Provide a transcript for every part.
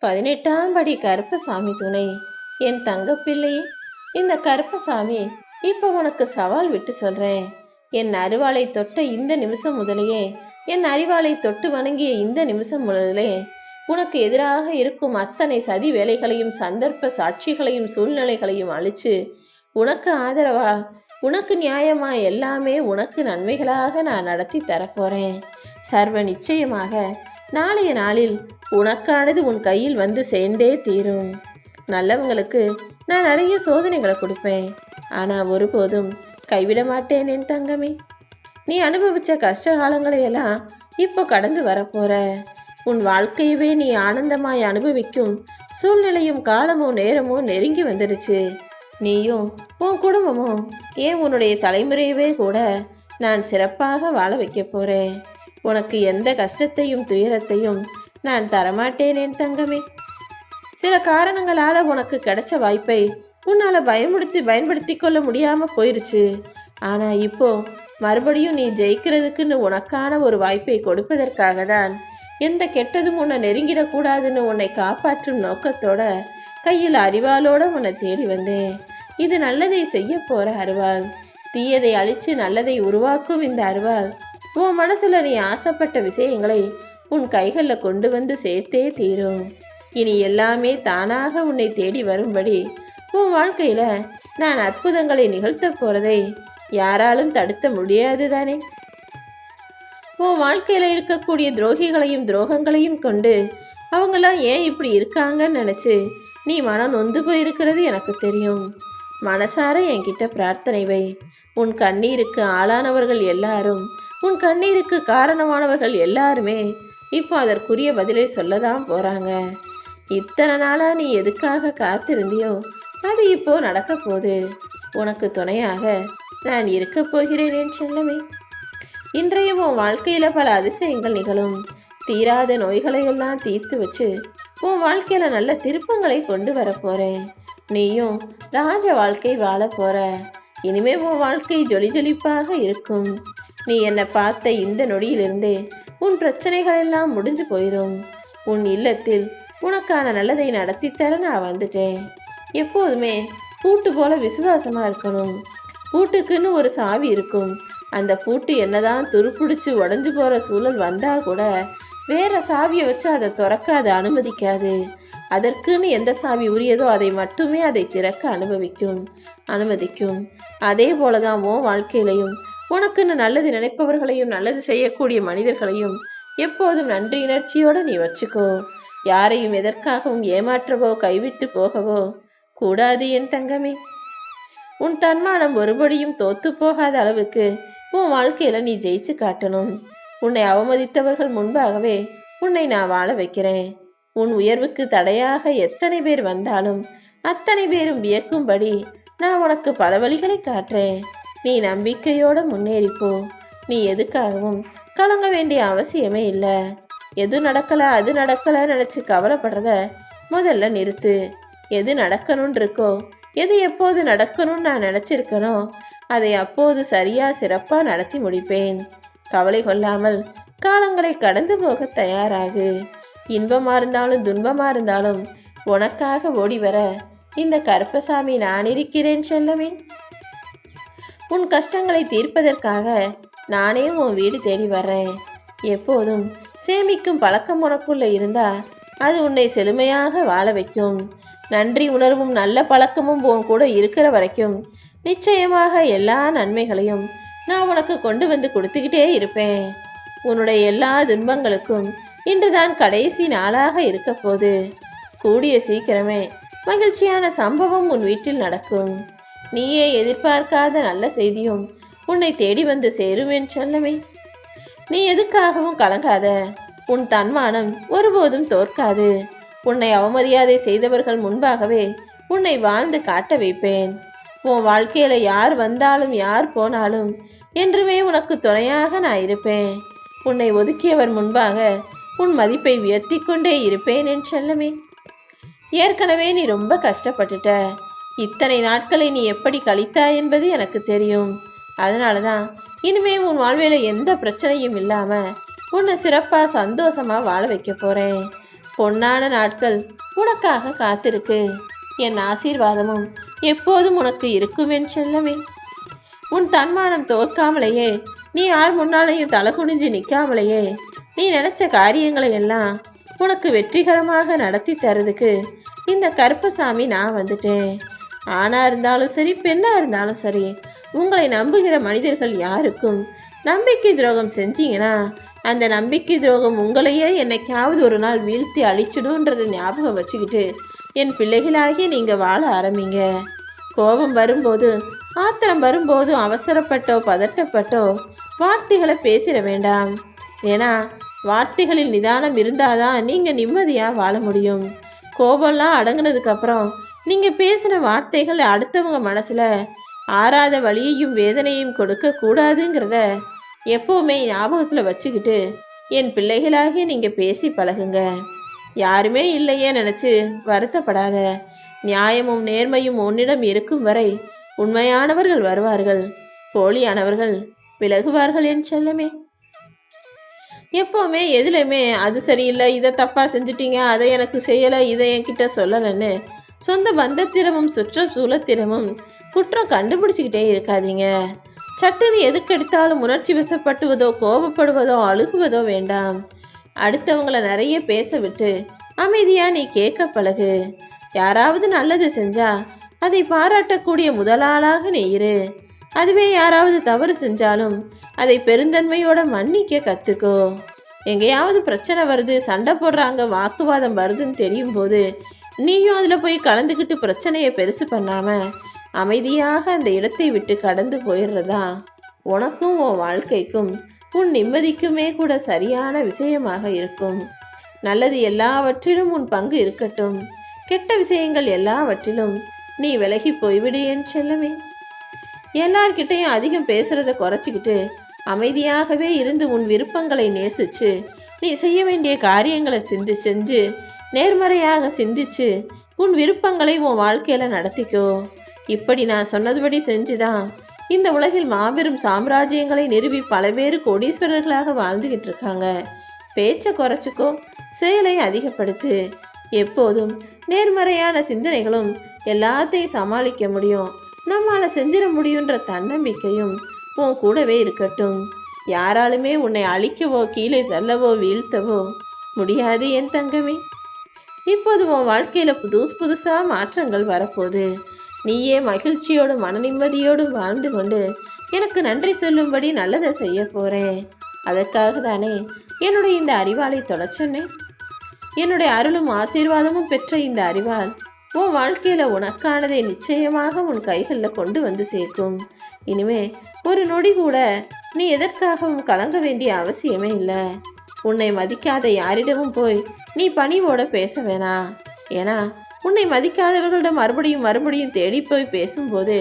18ஆம் படி கருப்பசாமி துணை. என் தங்கப்பிள்ளையே, இந்த கருப்பசாமி இப்போ உனக்கு சவால் விட்டு சொல்றேன். என் அருவாளை தொட்ட இந்த நிமிஷம் முதலையே, என் அறிவாளை தொட்டு வணங்கிய இந்த நிமிஷம் முதலே உனக்கு எதிராக இருக்கும் அத்தனை சதி வேலைகளையும் சந்தர்ப்ப சாட்சிகளையும் சூழ்நிலைகளையும் அழிச்சு உனக்கு ஆதரவா, உனக்கு நியாயமா எல்லாமே உனக்கு நன்மைகளாக நான் நடத்தி தரப்போறேன். சர்வ நிச்சயமாக நாளைய நாளில் உனக்கானது உன் கையில் வந்து சேர்ந்தே தீரும். நல்லவங்களுக்கு நான் நிறைய சோதனைகளை கொடுப்பேன், ஆனா ஒருபோதும் கைவிட மாட்டேன் என் தங்கமே. நீ அனுபவிச்ச கஷ்ட காலங்களை எல்லாம் இப்போ கடந்து வரப்போற. உன் வாழ்க்கையவே நீ ஆனந்தமாய் அனுபவிக்கும் சூழ்நிலையும் காலமும் நேரமும் நெருங்கி வந்துடுச்சு. நீயும் உன் குடும்பமும் ஏன் உன்னுடைய தலைமுறையவே கூட நான் சிறப்பாக வாழ வைக்க போறேன். உனக்கு எந்த கஷ்டத்தையும் துயரத்தையும் நான் தரமாட்டேன் என் தங்கமே. சில காரணங்களால உனக்கு கிடைச்ச வாய்ப்பை உன்னால பயன்படுத்தி கொள்ள முடியாம போயிருச்சு. ஆனா இப்போ மறுபடியும் நீ ஜெயிக்கிறதுக்குன்னு உனக்கான ஒரு வாய்ப்பை கொடுப்பதற்காக தான் எந்த கெட்டதும் உன்னை நெருங்கிடக்கூடாதுன்னு உன்னை காப்பாற்றும் நோக்கத்தோட கையில் அறிவாலோட உன்னை தேடி வந்தேன். இது நல்லதை செய்ய போற அருவாள். தீயதை அழிச்சு நல்லதை உருவாக்கும் இந்த அருவாள் உன் மனசுல நீ ஆசைப்பட்ட விஷயங்களை உன் கைகளில் கொண்டு வந்து சேர்த்தே தீரும். இனி எல்லாமே தானாக உன்னை தேடி வரும்படி உன் வாழ்க்கையில நான் அற்புதங்களை நிகழ்த்த போறதை யாராலும் தடுத்த முடியாது தானே. உன் வாழ்க்கையில இருக்கக்கூடிய துரோகிகளையும் துரோகங்களையும் கொண்டு அவங்களாம் ஏன் இப்படி இருக்காங்கன்னு நினைச்சு நீ மனம் நொந்து போயிருக்கிறது எனக்கு தெரியும். மனசார என்கிட்ட பிரார்த்தனை வை. உன் கண்ணீருக்கு ஆளானவர்கள் எல்லாரும், உன் கண்ணீருக்கு காரணமானவர்கள் எல்லாருமே இப்போ அதற்குரிய பதிலை சொல்லதான் போறாங்க. இத்தனை நாளா நீ எதுக்காக காத்திருந்தியோ அது இப்போ நடக்க போகுது. உனக்கு துணையாக நான் இருக்க போகிறேன் என் செல்லமே. இன்றைய உன் வாழ்க்கையில பல அதிசயங்கள் நிகழும். தீராத நோய்களையெல்லாம் தீர்த்து வச்சு உன் வாழ்க்கையில நல்ல திருப்பங்களை கொண்டு வர போறேன். நீயும் ராஜ வாழ்க்கை வாழ போற. இனிமே உன் வாழ்க்கை ஜொலி ஜொலிப்பாக இருக்கும். நீ என்னை பார்த்த இந்த நொடியிலிருந்தே உன் பிரச்சனைகள் எல்லாம் முடிஞ்சு போயிடும். உன் இல்லத்தில் உனக்கான நல்லதை நடத்தி தர நான் வந்துட்டேன். எப்போதுமே பூட்டு போல விசுவாசமா இருக்கணும். பூட்டுக்குன்னு ஒரு சாவி இருக்கும். அந்த பூட்டு என்னதான் துருப்பிடிச்சு உடஞ்சு போற சூழல் வந்தா கூட வேற சாவியை வச்சு அதை திறக்க அதை அனுமதிக்காது. அதற்குன்னு எந்த சாவி உரியதோ அதை மட்டுமே அதை திறக்க அனுமதிக்கும். அதே போலதான் உன் வாழ்க்கையிலையும் உனக்குன்னு நல்லது நினைப்பவர்களையும் நல்லது செய்யக்கூடிய மனிதர்களையும் எப்போதும் நன்றி உணர்ச்சியோட நீ வச்சுக்கோ. யாரையும் எதற்காகவும் ஏமாற்றவோ கைவிட்டு போகவோ கூடாது என் தங்கமே. உன் தன்மானம் ஒருபடியும் தோத்து போகாத அளவுக்கு உன் வாழ்க்கையில நீ ஜெயிச்சு காட்டணும். உன்னை அவமதித்தவர்கள் முன்பாகவே உன்னை நான் வாழ வைக்கிறேன். உன் உயர்வுக்கு தடையாக எத்தனை பேர் வந்தாலும் அத்தனை பேரும் வியக்கும்படி நான் உனக்கு பல வழிகளை காட்டுறேன். நீ நம்பிக்கையோட முன்னேறிப்போ. நீ எதுக்காகவும் கலங்க வேண்டிய அவசியமே இல்லை. எது நடக்கல அது நடக்கல நினைச்சு கவலைப்படுறத முதல்ல நிறுத்து. எது நடக்கணும்னு இருக்கோ, எது எப்போது நடக்கணும்னு நான் நினைச்சிருக்கனோ அதை அப்போது சரியா சிறப்பா நடத்தி முடிப்பேன். கவலை கொள்ளாமல் காலங்களை கடந்து போக தயாராகு. இன்பமா இருந்தாலும் துன்பமா இருந்தாலும் உனக்காக ஓடி வர இந்த கருப்பசாமி நான் இருக்கிறேன் செல்லமே. உன் கஷ்டங்களை தீர்ப்பதற்காக நானே உன் வீடு தேடி வர்றேன். எப்போதும் சேமிக்கும் பழக்கம் உனக்குள்ள இருந்தா அது உன்னை செழுமையாக வாழ வைக்கும். நன்றி உணர்வும் நல்ல பழக்கமும் உன் கூட இருக்கிற வரைக்கும் நிச்சயமாக எல்லா நன்மைகளையும் நான் உனக்கு கொண்டு வந்து கொடுத்துக்கிட்டே இருப்பேன். உன்னுடைய எல்லா துன்பங்களுக்கும் இன்றுதான் கடைசி நாளாக இருக்க போது. கூடிய சீக்கிரமே மகிழ்ச்சியான சம்பவம் உன் வீட்டில் நடக்கும். நீயே எதிர்பார்க்காத நல்ல செய்தியும் உன்னை தேடி வந்து சேரும் என் செல்லமே. நீ எதுக்காகவும் கலங்காத. உன் தன்மானம் ஒருபோதும் தோற்காது. உன்னை அவமரியாதை செய்தவர்கள் முன்பாகவே உன்னை வாழ்ந்து காட்ட வைப்பேன். உன் வாழ்க்கையில யார் வந்தாலும் யார் போனாலும் என்றுமே உனக்கு துணையாக நான் இருப்பேன். உன்னை ஒதுக்கியவர் முன்பாக உன் மதிப்பை உயர்த்தி கொண்டே இருப்பேன் என் செல்லமே. ஏற்கனவே நீ ரொம்ப கஷ்டப்பட்டுட்ட. இத்தனை நாட்களை நீ எப்படி கழித்தாய் என்பது எனக்கு தெரியும். அதனாலதான் இனிமே உன் வாழ்வில எந்த பிரச்சனையும் இல்லாம உன்னை சிறப்பா சந்தோஷமா வாழ வைக்க போறேன். பொன்னான நாட்கள் உனக்காக காத்திருக்கு. என் ஆசீர்வாதமும் எப்போதும் உனக்கு இருக்கும் என் செல்லமே. உன் தன்மானம் தோற்காமலேயே, நீ யார் முன்னாலேயும் தலை குனிஞ்சு நிற்காமலேயே, நீ நினைச்ச காரியங்களை எல்லாம் உனக்கு வெற்றிகரமாக நடத்தி தரதுக்கு இந்த கருப்பசாமி நான் வந்துட்டேன். ஆணா இருந்தாலும் சரி, பெண்ணா இருந்தாலும் சரி, உங்களை நம்புகிற மனிதர்கள் யாருக்கும் நம்பிக்கை துரோகம் செஞ்சீங்கன்னா அந்த நம்பிக்கை துரோகம் உங்களையே என்னைக்காவது ஒரு நாள் வீழ்த்தி அழிச்சிடும்ன்றதை ஞாபகம் வச்சுக்கிட்டு என் பிள்ளைகளாகி நீங்கள் வாழ ஆரம்பிங்க. கோபம் வரும்போது, ஆத்திரம் வரும்போது அவசரப்பட்டோ பதட்டப்பட்டோ வார்த்தைகளை பேசிட வேண்டாம். ஏன்னா வார்த்தைகளில் நிதானம் இருந்தாதான் நீங்கள் நிம்மதியாக வாழ முடியும். கோபம்லாம் அடங்கினதுக்கப்புறம் நீங்கள் பேசின வார்த்தைகள் அடுத்தவங்க மனசில் ஆறாத வலியையும் வேதனையும் கொடுக்க கூடாதுங்கிறத எப்போவுமே ஞாபகத்தில் வச்சுக்கிட்டு என் பிள்ளைகளாகி நீங்கள் பேசி பழகுங்க. யாருமே இல்லையே நினச்சி வருத்தப்படாத. நியாயமும் நேர்மையும் உன்னிடம் இருக்கும் வரை உண்மையானவர்கள் வருவார்கள், போலியானவர்கள் விலகுவார்கள் என் செல்லமே. எப்போவுமே எதுலையுமே அது சரியில்லை, இதை தப்பாக செஞ்சுட்டீங்க, அதை எனக்கு செய்யலை, இதை என்கிட்ட சொல்லலைன்னு சொந்த பந்தத்திடமும் சுற்றுச்சூழத்திடமும் குற்றம் கண்டுபிடிச்சிக்கிட்டே இருக்காதீங்க. சட்டுன்னு எதுக்கெடுத்தாலும் உணர்ச்சி வசப்படுவதோ கோபப்படுவதோ அழுகுவதோ வேண்டாம். அடுத்தவங்களை நிறைய பேச விட்டு அமைதியா நீ கேட்க பழகு. யாராவது நல்லது செஞ்சா அதை பாராட்டக்கூடிய முதலாளாக நீ இரு. அதுவே யாராவது தவறு செஞ்சாலும் அதை பெருந்தன்மையோட மன்னிக்க கத்துக்கோ. எங்கேயாவது பிரச்சனை வருது, சண்டை போடுறாங்க, வாக்குவாதம் வருதுன்னு தெரியும் போது நீயும் அதில் போய் கலந்துக்கிட்டு பிரச்சனையை பெருசு பண்ணாம அமைதியாக அந்த இடத்தை விட்டு கடந்து போயிடுறதா உனக்கும் உன் வாழ்க்கைக்கும் உன் நிம்மதிக்குமே கூட சரியான விஷயமாக இருக்கும். நல்லது எல்லாவற்றிலும் உன் பங்கு இருக்கட்டும், கெட்ட விஷயங்கள் எல்லாவற்றிலும் நீ விலகி போய்விடு என் செல்லமே. எல்லார்கிட்டையும் அதிகம் பேசுறத குறைச்சிக்கிட்டு அமைதியாகவே இருந்து உன் விருப்பங்களை நேசிச்சு நீ செய்ய வேண்டிய காரியங்களை செஞ்சு நேர்மறையாக சிந்திச்சு உன் விருப்பங்களை உன் வாழ்க்கையில நடத்திக்கோ. இப்படி நான் சொன்னதுபடி செஞ்சுதான் இந்த உலகில் மாபெரும் சாம்ராஜ்யங்களை நிறுவி பல பேர் கோடீஸ்வரர்களாக வாழ்ந்துகிட்டு இருக்காங்க. பேச்சை குறைச்சிக்கோ, செயலை அதிகப்படுத்து. எப்போதும் நேர்மறையான சிந்தனைகளும் எல்லாத்தையும் சமாளிக்க முடியும், நம்மால செஞ்சிட முடியுன்ற தன்னம்பிக்கையும் உன் கூடவே இருக்கட்டும். யாராலுமே உன்னை அழிக்கவோ கீழே தள்ளவோ வீழ்த்தவோ முடியாது என் தங்கமே. இப்போது உன் வாழ்க்கையில புதுசா மாற்றங்கள் வரப்போகுது. நீயே மகிழ்ச்சியோடும் மன நிம்மதியோடும் வாழ்ந்து கொண்டு எனக்கு நன்றி சொல்லும்படி நல்லதை செய்ய போறேன். அதற்காக தானே என்னுடைய இந்த அறிவாளை தொட சொன்னேன். என்னுடைய அருளும் ஆசீர்வாதமும் பெற்ற இந்த அறிவால் உன் வாழ்க்கையில உனக்கானதை நிச்சயமாக உன் கைகளில் கொண்டு வந்து சேர்க்கும். இனிமே ஒரு நொடி கூட நீ எதற்காகவும் கலங்க வேண்டிய அவசியமே இல்லை. உன்னை மதிக்காத யாரிடமும் போய் நீ பணிவோட பேச வேணாம். ஏன்னா உன்னை மதிக்காதவர்களிடம் மறுபடியும் தேடி போய் பேசும்போது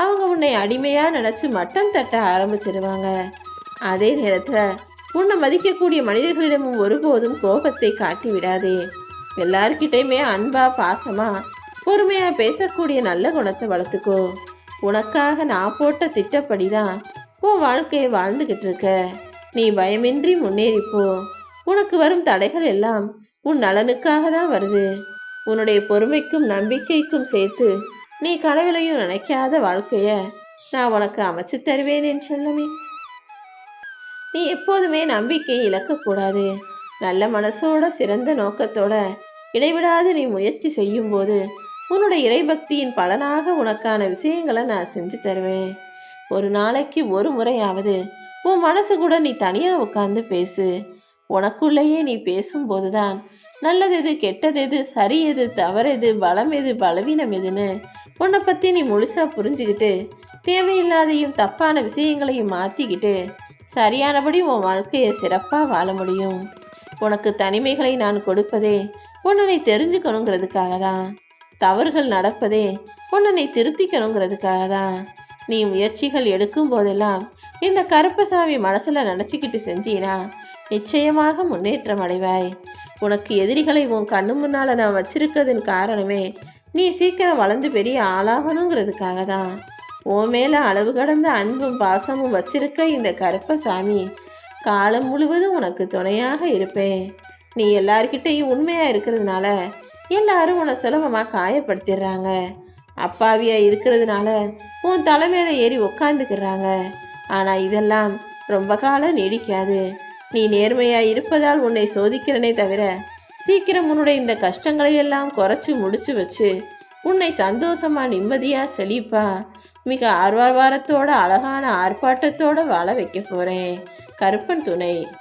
அவங்க உன்னை அடிமையா நினைச்சு மட்டம் தட்ட ஆரம்பிச்சிடுவாங்க. அதே நேரத்துல உன்னை மதிக்கக்கூடிய மனிதர்களிடமும் ஒருபோதும் கோபத்தை காட்டி விடாதே. எல்லார்கிட்டையுமே அன்பா பாசமா பொறுமையா பேசக்கூடிய நல்ல குணத்தை வளர்த்துக்கோ. உனக்காக நான் போட்ட திட்டப்படிதான் உன் வாழ்க்கையை வாழ்ந்துகிட்டு இருக்க. நீ பயமின்றி முன்னேறிப்போ. உனக்கு வரும் தடைகள் எல்லாம் உன் நலனுக்காக தான் வருது. உன்னுடைய பொறுமைக்கும் நம்பிக்கைக்கும் சேர்த்து நீ கனவிலையும் நினைக்காத வாழ்க்கைய நான் உனக்கு அமைச்சு தருவேன் என் செல்லமே. நீ எப்போதுமே நம்பிக்கையை இழக்கக்கூடாது. நல்ல மனசோட சிறந்த நோக்கத்தோட இடைவிடாது நீ முயற்சி செய்யும் போது உன்னுடைய இறைபக்தியின் பலனாக உனக்கான விஷயங்களை நான் செஞ்சு தருவேன். ஒரு நாளைக்கு ஒரு முறையாவது உன் மனசு கூட நீ தனியா உட்கார்ந்து பேசு. உனக்குள்ளேயே நீ பேசும்போதுதான் நல்லது எது, கெட்டது எது, சரி எது, தவறு பலம் எது, பலவீனம் எதுன்னு உன்னை பத்தி நீ முழுசா புரிஞ்சுக்கிட்டு தேவையில்லாதையும் தப்பான விஷயங்களையும் மாத்திக்கிட்டு சரியானபடி உன் வாழ்க்கையை சிறப்பா வாழ முடியும். உனக்கு தனிமைகளை நான் கொடுப்பதே உன்னை தெரிஞ்சுக்கணுங்கிறதுக்காக தான். தவறுகள் நடப்பதே உன்னை திருத்திக்கணுங்கிறதுக்காக தான். நீ முயற்சிகள் எடுக்கும் போதெல்லாம் இந்த கருப்பசாமி மனசுல நினைச்சுக்கிட்டு செஞ்சீனா நிச்சயமாக முன்னேற்றம் அடைவாய். உனக்கு எதிரிகளை உன் கண்ணு முன்னால நான் வச்சிருக்கிறதுன்னு காரணமே நீ சீக்கிரம் வளர்ந்து பெரிய ஆளாகணுங்கிறதுக்காக தான். உன் மேல அளவு கடந்த அன்பும் பாசமும் வச்சிருக்க இந்த கருப்பசாமி காலம் முழுவதும் உனக்கு துணையாக இருப்பேன். நீ எல்லார்கிட்டையும் உண்மையா இருக்கிறதுனால எல்லாரும் உன்னை சுலபமா காயப்படுத்திடுறாங்க. அப்பாவியா இருக்கிறதுனால உன் தலைமையில ஏறி உக்காந்துக்கிறாங்க. ஆனா இதெல்லாம் ரொம்ப காலம் நீடிக்காது. நீ நேர்மையா இருப்பதால் உன்னை சோதிக்கிறனே தவிர சீக்கிரம் உன்னுடைய இந்த கஷ்டங்களை எல்லாம் குறைச்சு முடிச்சு வச்சு உன்னை சந்தோஷமா நிம்மதியா செழிப்பா மிக ஆர்வாரத்தோட அழகான ஆர்ப்பாட்டத்தோட வாழ வைக்க போறேன். கருப்பன் துணை.